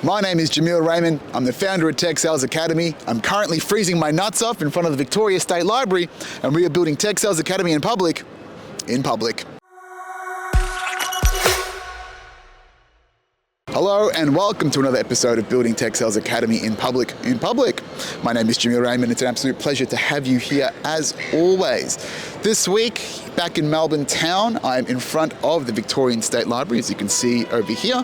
My name is Jameel Raymond. I'm the founder of Tech Sales Academy. I'm currently freezing my nuts off in front of the Victoria State Library, and we are building Tech Sales Academy in public. Hello and welcome to another episode of Building Tech Sales Academy in public. My name is Jameel Raymond. It's an absolute pleasure to have you here as always. This week, back in Melbourne town, I'm in front of the Victorian State Library, as you can see over here.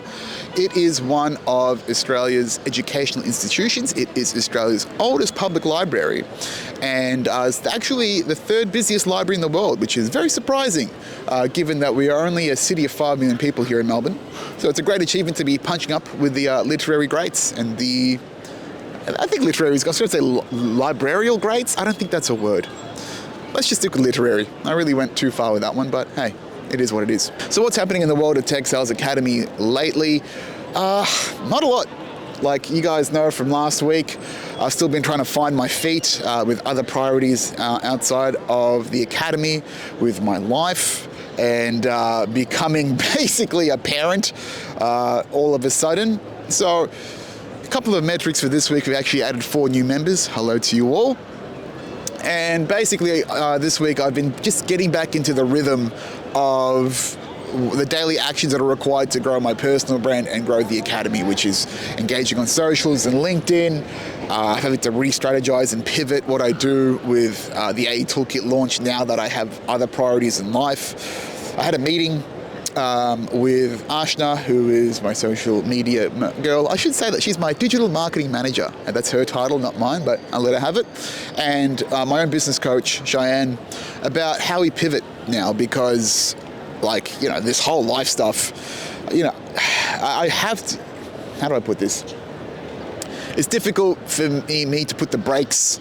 It is one of Australia's educational institutions. It is Australia's oldest public library, and it's actually the third busiest library in the world, which is very surprising, given that we are only a city of 5 million people here in Melbourne. So it's a great achievement to be punching up with the literary greats and I think literary is, I was going to say librarial greats. I don't think that's a word. Let's just stick with literary. I really went too far with that one, but hey, it is what it is. So what's happening in the world of Tech Sales Academy lately? Not a lot. Like you guys know from last week, I've still been trying to find my feet with other priorities outside of the academy, with my life, and becoming basically a parent all of a sudden. So a couple of metrics for this week. We've actually added 4 new members. Hello to you all. And basically this week I've been just getting back into the rhythm of the daily actions that are required to grow my personal brand and grow the academy, which is engaging on socials and LinkedIn, having to re-strategize and pivot what I do with the AE Toolkit launch now that I have other priorities in life. I had a meeting with Ashna, who is my social media girl. I should say that she's my digital marketing manager, and that's her title, not mine, but I'll let her have it. And my own business coach, Cheyenne, about how we pivot now, because this whole life stuff, I have to, how do I put this? It's difficult for me to put the brakes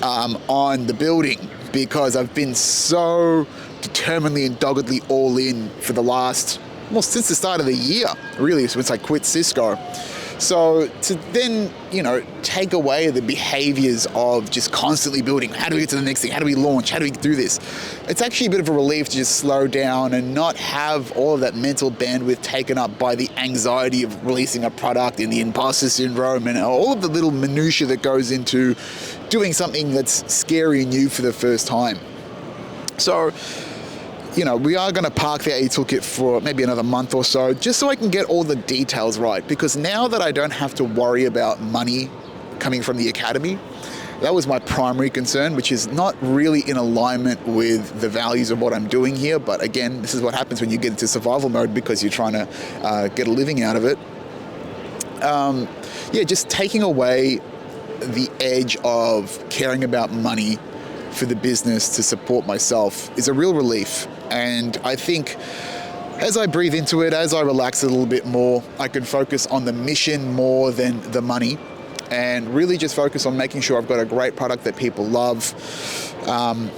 on the building, because I've been so determinedly and doggedly all in for the last, since the start of the year, really, since I quit Cisco. So to then, take away the behaviors of just constantly building, how do we get to the next thing? How do we launch? How do we do this? It's actually a bit of a relief to just slow down and not have all of that mental bandwidth taken up by the anxiety of releasing a product and the imposter syndrome and all of the little minutiae that goes into doing something that's scary and new for the first time. So, we are going to park the AE Toolkit for maybe another month or so, just so I can get all the details right. Because now that I don't have to worry about money coming from the academy, that was my primary concern, which is not really in alignment with the values of what I'm doing here. But again, this is what happens when you get into survival mode, because you're trying to get a living out of it. Just taking away the edge of caring about money for the business to support myself is a real relief. And I think as I breathe into it, as I relax a little bit more, I can focus on the mission more than the money, and really just focus on making sure I've got a great product that people love,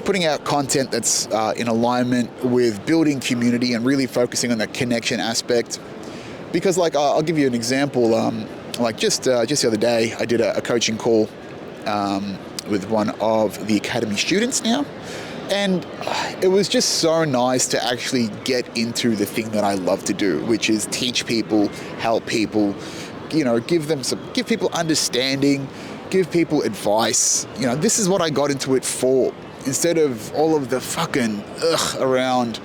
putting out content that's in alignment with building community and really focusing on that connection aspect. Because I'll give you an example. Just the other day, I did a coaching call with one of the academy students now. And it was just so nice to actually get into the thing that I love to do, which is teach people, help people, give people understanding, give people advice. This is what I got into it for, instead of all of the fucking around,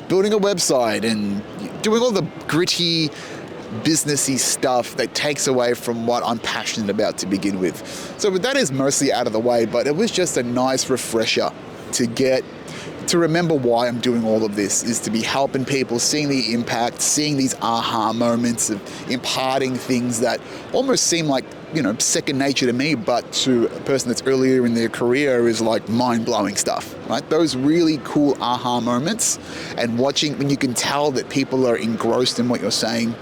building a website and doing all the gritty, businessy stuff that takes away from what I'm passionate about to begin with. So that is mostly out of the way, but it was just a nice refresher to remember why I'm doing all of this, is to be helping people, seeing the impact, seeing these aha moments of imparting things that almost seem like, second nature to me, but to a person that's earlier in their career is like mind-blowing stuff, right? Those really cool aha moments, and watching when you can tell that people are engrossed in what you're saying.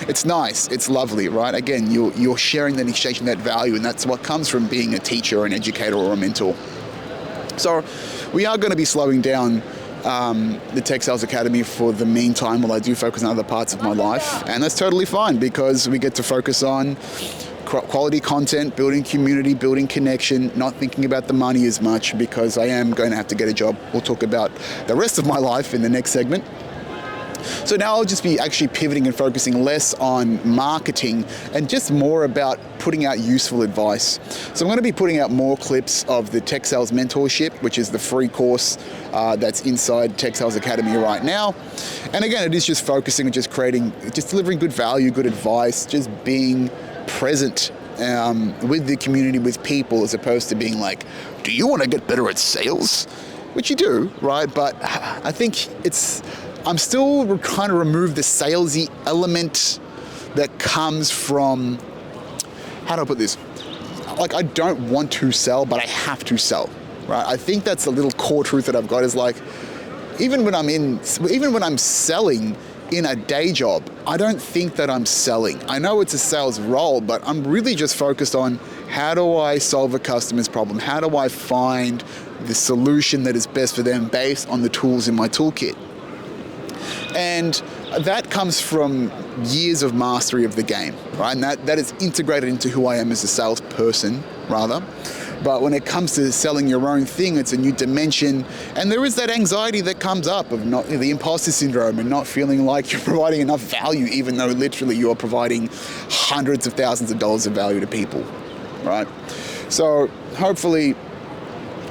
It's nice, it's lovely, right? Again, you're sharing and exchanging that value, and that's what comes from being a teacher or an educator or a mentor. So we are going to be slowing down the Tech Sales Academy for the meantime, while I do focus on other parts of my life. And that's totally fine, because we get to focus on quality content, building community, building connection, not thinking about the money as much, because I am going to have to get a job. We'll talk about the rest of my life in the next segment. So now I'll just be actually pivoting and focusing less on marketing and just more about putting out useful advice. So I'm going to be putting out more clips of the Tech Sales Mentorship, which is the free course that's inside Tech Sales Academy right now. And again, it is just focusing on just delivering good value, good advice, just being present with the community, with people, as opposed to being like, do you want to get better at sales? Which you do, right? But I think I'm still trying to remove the salesy element that comes from, how do I put this? Like, I don't want to sell, but I have to sell, right? I think that's a little core truth that I've got, is like, even when I'm selling in a day job, I don't think that I'm selling. I know it's a sales role, but I'm really just focused on, how do I solve a customer's problem? How do I find the solution that is best for them based on the tools in my toolkit? And that comes from years of mastery of the game, right? And that is integrated into who I am as a salesperson, rather. But when it comes to selling your own thing, it's a new dimension. And there is that anxiety that comes up of the imposter syndrome and not feeling like you're providing enough value, even though literally you are providing hundreds of thousands of dollars of value to people, right? So hopefully,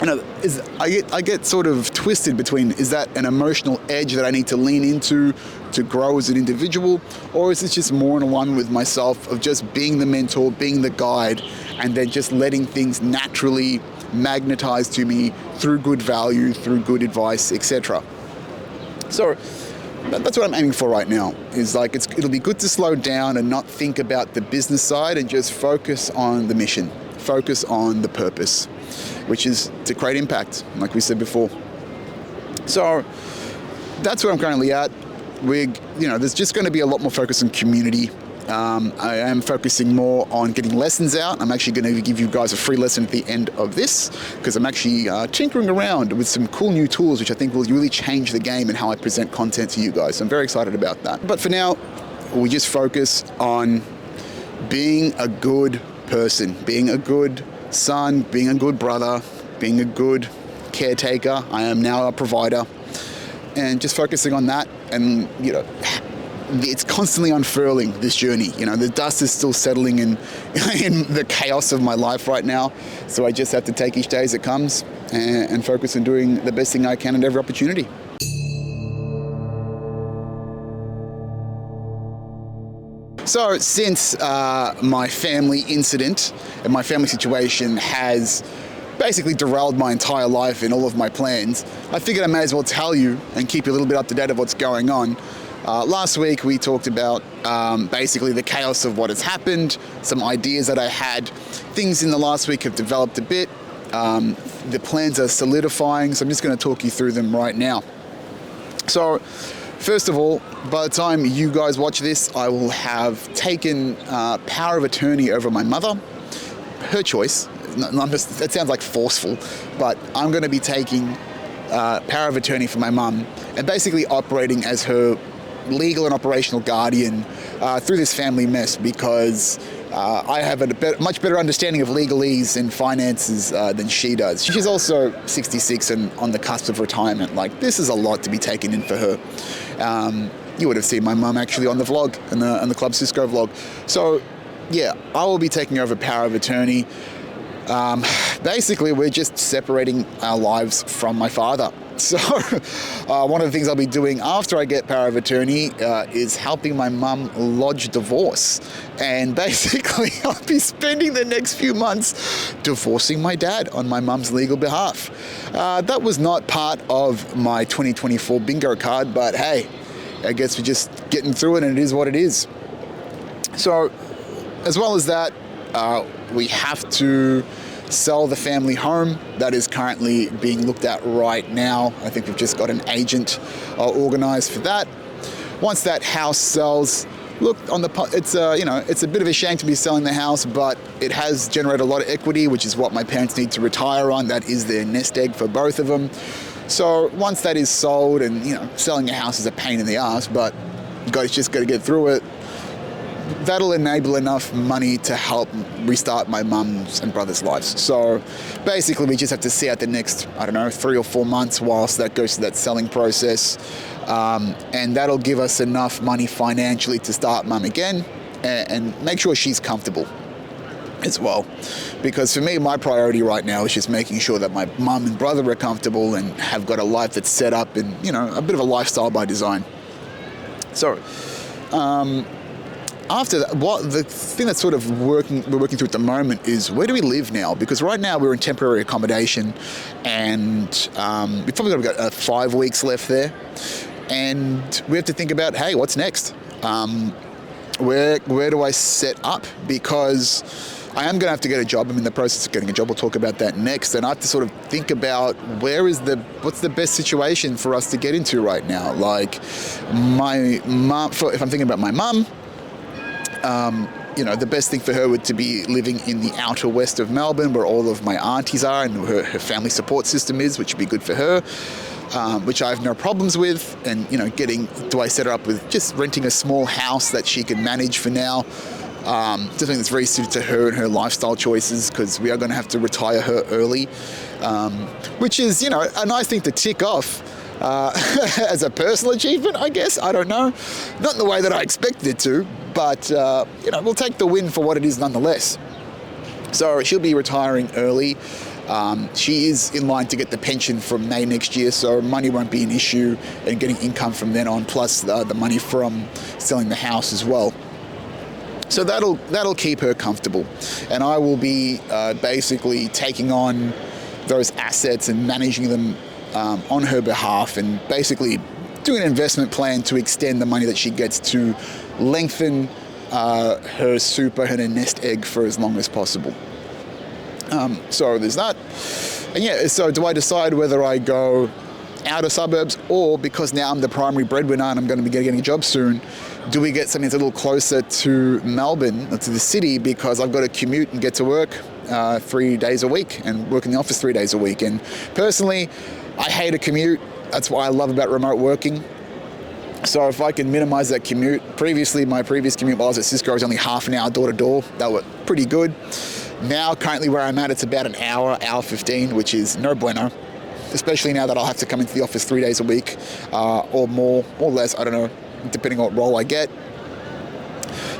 I get sort of twisted between, is that an emotional edge that I need to lean into to grow as an individual, or is it just more in alignment with myself of just being the mentor, being the guide, and then just letting things naturally magnetize to me through good value, through good advice, etc. So that's what I'm aiming for right now, is like, it'll be good to slow down and not think about the business side and just focus on the mission, focus on the purpose, which is to create impact, like we said before. So that's where I'm currently at. There's just going to be a lot more focus on community. I am focusing more on getting lessons out. I'm actually going to give you guys a free lesson at the end of this, because I'm actually tinkering around with some cool new tools, which I think will really change the game and how I present content to you guys. So I'm very excited about that. But for now, we just focus on being a good person, being a good son, being a good brother, being a good caretaker. I am now a provider, and just focusing on that. And it's constantly unfurling, this journey. The dust is still settling in the chaos of my life right now. So I just have to take each day as it comes and focus on doing the best thing I can at every opportunity. So since my family incident and my family situation has basically derailed my entire life and all of my plans, I figured I may as well tell you and keep you a little bit up to date of what's going on. Last week we talked about basically the chaos of what has happened, some ideas that I had. Things in the last week have developed a bit. The plans are solidifying, so I'm just going to talk you through them right now. So first of all, by the time you guys watch this, I will have taken power of attorney over my mother. Her choice. That sounds like forceful, but I'm going to be taking power of attorney for my mum and basically operating as her legal and operational guardian through this family mess, because I have a much better understanding of legalese and finances than she does. She's also 66 and on the cusp of retirement. Like, this is a lot to be taken in for her. You would have seen my mum actually on the vlog, on the Club Cisco vlog. So yeah, I will be taking over power of attorney. Basically, we're just separating our lives from my father. So one of the things I'll be doing after I get power of attorney is helping my mum lodge divorce. And basically, I'll be spending the next few months divorcing my dad on my mum's legal behalf. That was not part of my 2024 bingo card, but hey, I guess we're just getting through it, and it is what it is. So as well as that, we have to sell the family home that is currently being looked at right now. I think we've just got an agent organized for that. Once that house sells, look, it's a bit of a shame to be selling the house, but it has generated a lot of equity, which is what my parents need to retire on. That is their nest egg for both of them. So once that is sold, and selling a house is a pain in the ass, but you guys just got to get through it. that'll enable enough money to help restart my mum's and brother's lives. So basically we just have to see out the next, 3 or 4 months whilst that goes through that selling process. And that'll give us enough money financially to start mum again and make sure she's comfortable as well. Because for me, my priority right now is just making sure that my mum and brother are comfortable and have got a life that's set up and, a bit of a lifestyle by design. So, after that, the thing that's sort of we're working through at the moment is where do we live now? Because right now we're in temporary accommodation, and we've probably got 5 weeks left there, and we have to think about, hey, what's next? Where do I set up? Because I am going to have to get a job. I'm in the process of getting a job. We'll talk about that next. And I have to sort of think about what's the best situation for us to get into right now. Like my mum, if I'm thinking about my mum, the best thing for her would to be living in the outer west of Melbourne, where all of my aunties are and her family support system is, which would be good for her, which I have no problems with. And, do I set her up with just renting a small house that she can manage for now? Something that's very suited to her and her lifestyle choices, because we are going to have to retire her early, which is, a nice thing to tick off as a personal achievement, I guess. I don't know. Not in the way that I expected it to, but, we'll take the win for what it is nonetheless. So she'll be retiring early. She is in line to get the pension from May next year, so money won't be an issue, and getting income from then on, plus the money from selling the house as well. So that'll keep her comfortable, and I will be basically taking on those assets and managing them on her behalf, and basically doing an investment plan to extend the money that she gets to lengthen her super and her nest egg for as long as possible. So there's that. And so do I decide whether I go outer suburbs, or because now I'm the primary breadwinner and I'm going to be getting a job soon, do we get something that's a little closer to Melbourne, or to the city, because I've got to commute and get to work 3 days a week and work in the office 3 days a week. And personally, I hate a commute. That's what I love about remote working. So if I can minimize that commute, my previous commute while I was at Cisco was only half an hour door to door. That was pretty good. Now, currently where I'm at, it's about an hour 15, which is no bueno. Especially now that I'll have to come into the office 3 days a week, or more or less, I don't know, depending on what role I get.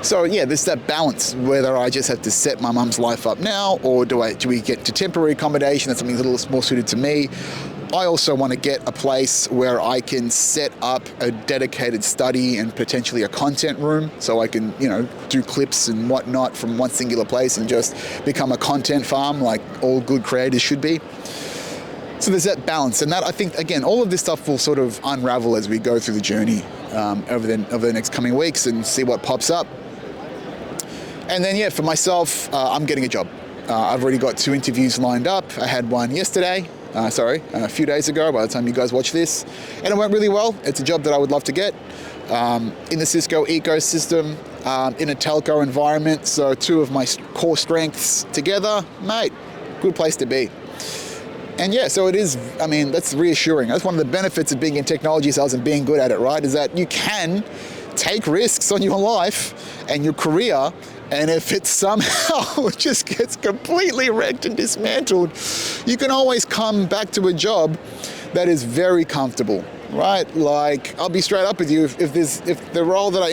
So there's that balance, whether I just have to set my mum's life up now, or do we get to temporary accommodation? That's something a little more suited to me. I also want to get a place where I can set up a dedicated study and potentially a content room, so I can, do clips and whatnot from one singular place and just become a content farm like all good creators should be. So there's that balance, and that, I think, again, all of this stuff will sort of unravel as we go through the journey over the next coming weeks and see what pops up. And then, for myself, I'm getting a job. I've already got 2 interviews lined up. I had one yesterday, a few days ago by the time you guys watch this, and it went really well. It's a job that I would love to get in the Cisco ecosystem, in a telco environment. So 2 of my core strengths together, mate, good place to be. And so it is, that's reassuring. That's one of the benefits of being in technology sales and being good at it, right? Is that you can take risks on your life and your career, and if it somehow just gets completely wrecked and dismantled, you can always come back to a job that is very comfortable, right? Like, I'll be straight up with you. If I get the role that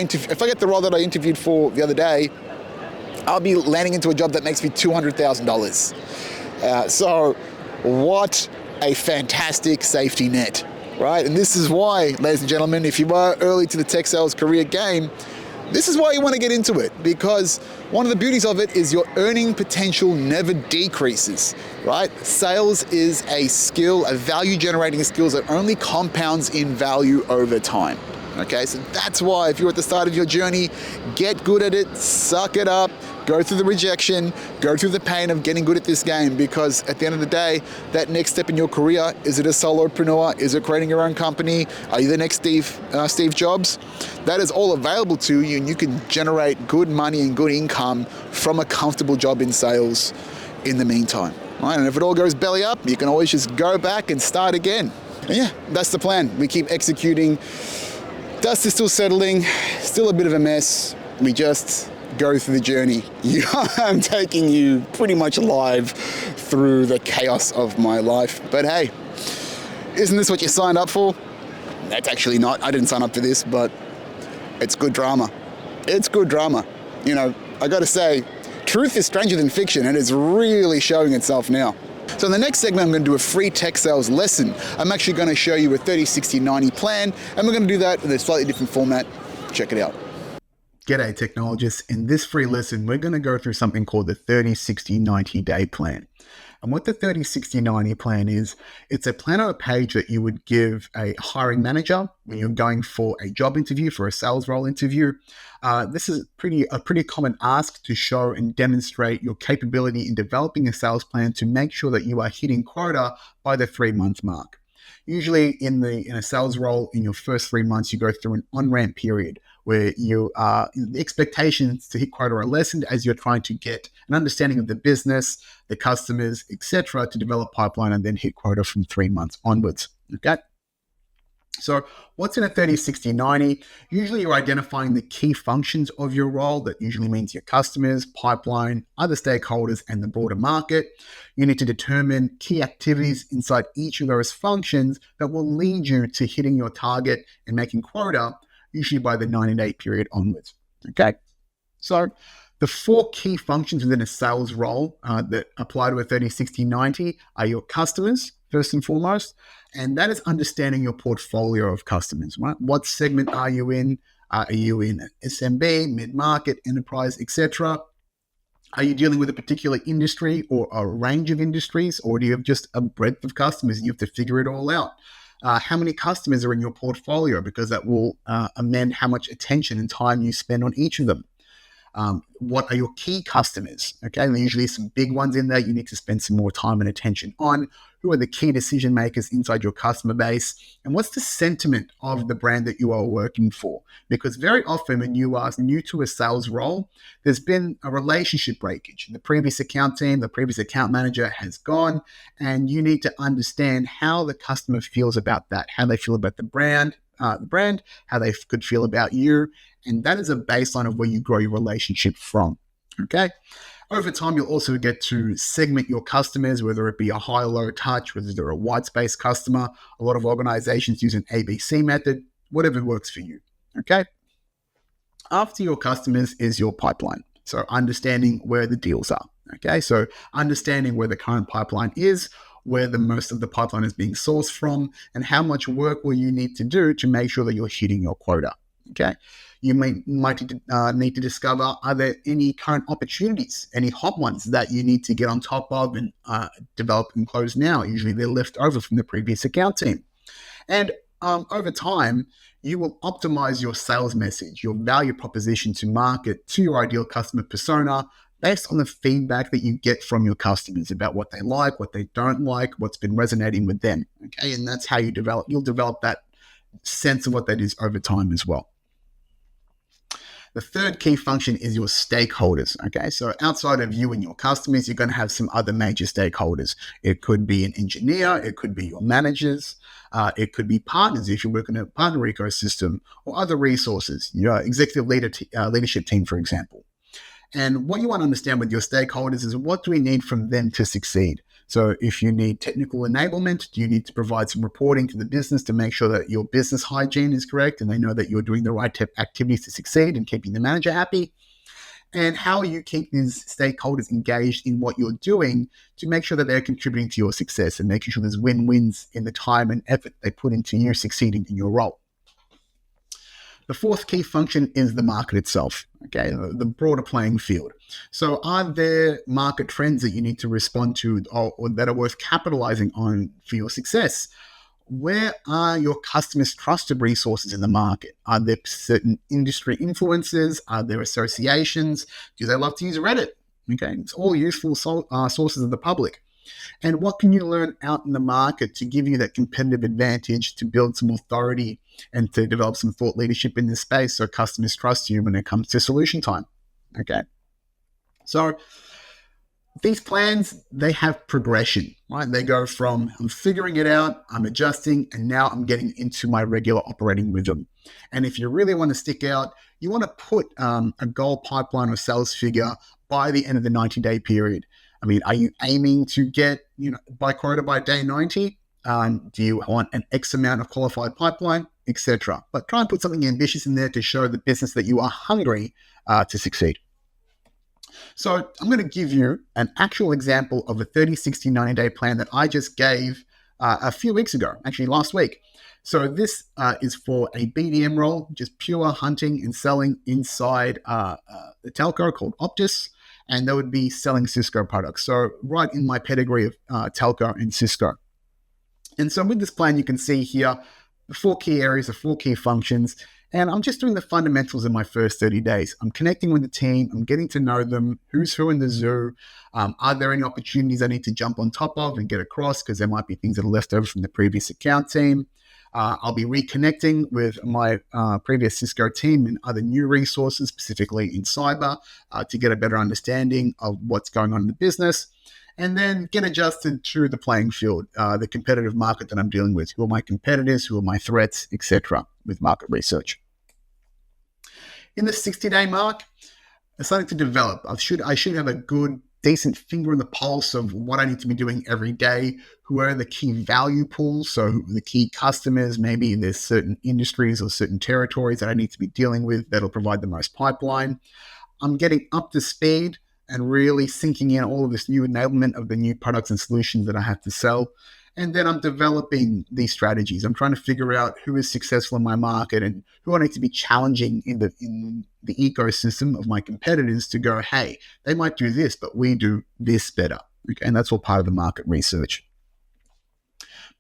I interviewed for the other day, I'll be landing into a job that makes me $200,000. So what a fantastic safety net, right? And this is why, ladies and gentlemen, if you are early to the tech sales career game, this is why you want to get into it, because one of the beauties of it is your earning potential never decreases, right? Sales is a skill, a value generating skill that only compounds in value over time. Okay, so that's why if you're at the start of your journey, get good at it, suck it up, go through the rejection, go through the pain of getting good at this game, because at the end of the day, that next step in your career, is it a solopreneur? Is it creating your own company? Are you the next Steve Jobs? That is all available to you, and you can generate good money and good income from a comfortable job in sales in the meantime. Right? And if it all goes belly up, you can always just go back and start again. And that's the plan. We keep executing. Dust is still settling, still a bit of a mess. we just go through the journey. I'm taking you pretty much live through the chaos of my life. But hey, isn't this what you signed up for? That's actually not. I didn't sign up for this, but it's good drama. It's good drama. You know, I gotta say, truth is stranger than fiction, and it's really showing itself now. So in the next segment, I'm going to do a free tech sales lesson. I'm actually going to show you a 30, 60, 90 plan, and we're going to do that in a slightly different format. Check it out. G'day technologists. In this free lesson, we're going to go through something called the 30, 60, 90 day plan. And what the 30, 60, 90 plan is, it's a plan on a page that you would give a hiring manager when you're going for a job interview, for a sales role interview. This is a pretty common ask to show and demonstrate your capability in developing a sales plan to make sure that you are hitting quota by the 3-month mark. Usually in a sales role, in your first 3 months, you go through an on-ramp period where the expectations to hit quota are lessened as you're trying to get an understanding of the business, the customers, etc., to develop pipeline and then hit quota from 3 months onwards. Okay. So what's in a 30, 60, 90? Usually you're identifying the key functions of your role. That usually means your customers, pipeline, other stakeholders, and the broader market. You need to determine key activities inside each of those functions that will lead you to hitting your target and making quota, usually by the 90-day period onwards. Okay. So the 4 key functions within a sales role that apply to a 30, 60, 90 are your customers, first and foremost, and that is understanding your portfolio of customers, right? What segment are you in? Are you in SMB, mid-market, enterprise, etc.? Are you dealing with a particular industry or a range of industries, or do you have just a breadth of customers and you have to figure it all out? How many customers are in your portfolio? Because that will amend how much attention and time you spend on each of them. What are your key customers? Okay, and usually some big ones in there you need to spend some more time and attention on. Who are the key decision makers inside your customer base? And what's the sentiment of the brand that you are working for? Because very often when you are new to a sales role, there's been a relationship breakage. The previous account team, the previous account manager has gone, and you need to understand how the customer feels about that, how they feel about the brand, how they could feel about you. And that is a baseline of where you grow your relationship from. Okay. Over time, you'll also get to segment your customers, whether it be a high or low touch, whether they're a white space customer. A lot of organizations use an ABC method, whatever works for you. Okay. After your customers is your pipeline. So understanding where the deals are. Okay. So understanding where the current pipeline is, where the most of the pipeline is being sourced from, and how much work will you need to do to make sure that you're hitting your quota. Okay. You might need to discover, are there any current opportunities, any hot ones that you need to get on top of and develop and close now? Usually they're left over from the previous account team. And over time, you will optimize your sales message, your value proposition to market to your ideal customer persona based on the feedback that you get from your customers about what they like, what they don't like, what's been resonating with them. Okay, and that's how you'll develop that sense of what that is over time as well. The third key function is your stakeholders. Okay, so outside of you and your customers, you're going to have some other major stakeholders. It could be an engineer, it could be your managers, it could be partners if you're working in a partner ecosystem, or other resources, your executive leadership team, for example. And what you want to understand with your stakeholders is, what do we need from them to succeed? So if you need technical enablement, do you need to provide some reporting to the business to make sure that your business hygiene is correct and they know that you're doing the right activities to succeed and keeping the manager happy? And how you keep these stakeholders engaged in what you're doing to make sure that they're contributing to your success and making sure there's win-wins in the time and effort they put into you succeeding in your role. The fourth key function is the market itself, okay, the broader playing field. So are there market trends that you need to respond to or that are worth capitalizing on for your success? Where are your customers' trusted resources in the market? Are there certain industry influences? Are there associations? Do they love to use Reddit? Okay, it's all useful sources of the public. And what can you learn out in the market to give you that competitive advantage, to build some authority and to develop some thought leadership in this space so customers trust you when it comes to solution time? Okay. So these plans, they have progression, right? They go from I'm figuring it out, I'm adjusting, and now I'm getting into my regular operating rhythm. And if you really want to stick out, you want to put a goal pipeline or sales figure by the end of the 90-day period. I mean, are you aiming to get, by quota by day 90? Do you want an X amount of qualified pipeline, etc.? But try and put something ambitious in there to show the business that you are hungry to succeed. So I'm going to give you an actual example of a 30, 60, 90-day plan that I just gave a few weeks ago, actually last week. So this is for a BDM role, just pure hunting and selling inside the telco called Optus, and they would be selling Cisco products. So right in my pedigree of telco and Cisco. And so with this plan, you can see here the 4 key areas, the 4 key functions, and I'm just doing the fundamentals in my first 30 days. I'm connecting with the team. I'm getting to know them. Who's who in the zoo? Are there any opportunities I need to jump on top of and get across? Because there might be things that are left over from the previous account team. I'll be reconnecting with my previous Cisco team and other new resources, specifically in cyber, to get a better understanding of what's going on in the business. And then get adjusted to the playing field, the competitive market that I'm dealing with. Who are my competitors? Who are my threats, etc. with market research. In the 60-day mark, I'm starting to develop. I should have a good, decent finger in the pulse of what I need to be doing every day. Who are the key value pools? So the key customers, maybe there's certain industries or certain territories that I need to be dealing with that'll provide the most pipeline. I'm getting up to speed and really sinking in all of this new enablement of the new products and solutions that I have to sell. And then I'm developing these strategies. I'm trying to figure out who is successful in my market and who I need to be challenging in the ecosystem of my competitors to go, hey, they might do this, but we do this better. Okay, and that's all part of the market research.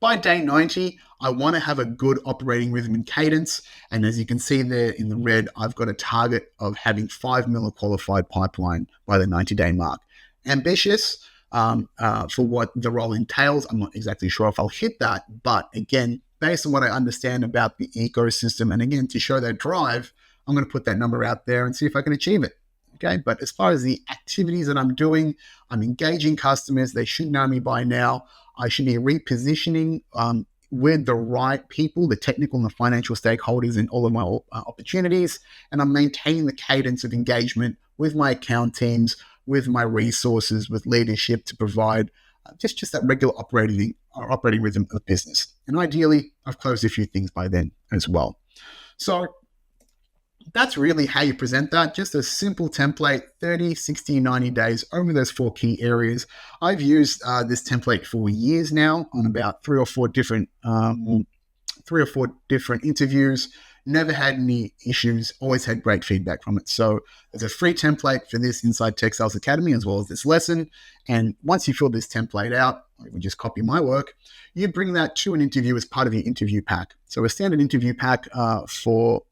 By day 90, I want to have a good operating rhythm and cadence. And as you can see there in the red, I've got a target of having 5 mil of qualified pipeline by the 90-day mark. Ambitious for what the role entails. I'm not exactly sure if I'll hit that. But again, based on what I understand about the ecosystem, and again, to show that drive, I'm going to put that number out there and see if I can achieve it. Okay, but as far as the activities that I'm doing, I'm engaging customers. They should know me by now. I should be repositioning with the right people, the technical and the financial stakeholders in all of my opportunities. And I'm maintaining the cadence of engagement with my account teams, with my resources, with leadership to provide just that regular operating rhythm of business. And ideally, I've closed a few things by then as well. So that's really how you present that. Just a simple template, 30, 60, 90 days over those 4 key areas. I've used this template for years now on about 3 or 4 different interviews. Never had any issues, always had great feedback from it. So there's a free template for this inside Tech Sales Academy as well as this lesson. And once you fill this template out, or even just copy my work, you bring that to an interview as part of your interview pack. So a standard interview pack for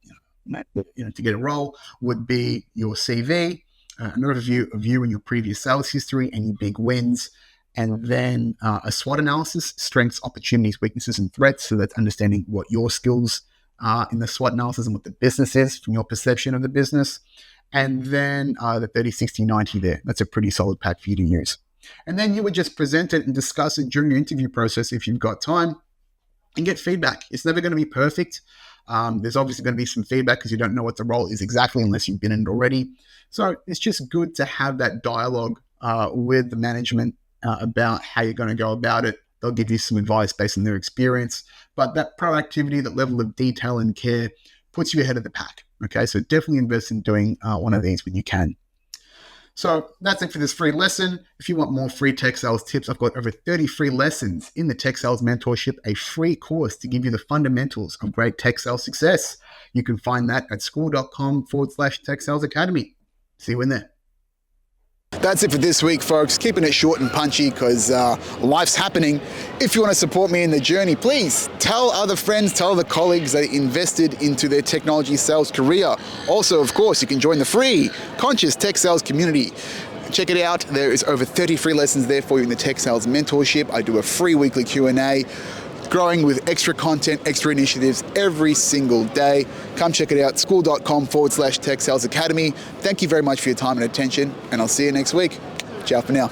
to get a role would be your CV, an overview of you and your previous sales history, any big wins, and then a SWOT analysis, strengths, opportunities, weaknesses, and threats. So that's understanding what your skills are in the SWOT analysis and what the business is from your perception of the business. And then the 30, 60, 90 there. That's a pretty solid pack for you to use. And then you would just present it and discuss it during your interview process if you've got time and get feedback. It's never going to be perfect. There's obviously going to be some feedback because you don't know what the role is exactly unless you've been in it already. So it's just good to have that dialogue with the management about how you're going to go about it. They'll give you some advice based on their experience. But that proactivity, that level of detail and care puts you ahead of the pack. Okay, so definitely invest in doing one of these when you can. So that's it for this free lesson. If you want more free tech sales tips, I've got over 30 free lessons in the Tech Sales Mentorship, a free course to give you the fundamentals of great tech sales success. You can find that at school.com/Tech Sales Academy. See you in there. That's it for this week, folks. Keeping it short and punchy because life's happening. If you want to support me in the journey, please tell other friends, tell other colleagues that invested into their technology sales career. Also, of course, you can join the free Conscious Tech Sales community. Check it out. There is over 30 free lessons there for you in the Tech Sales Mentorship. I do a free weekly Q&A. Growing with extra content, extra initiatives every single day. Come check it out, school.com/Tech Sales Academy. Thank you very much for your time and attention, and I'll see you next week. Ciao for now.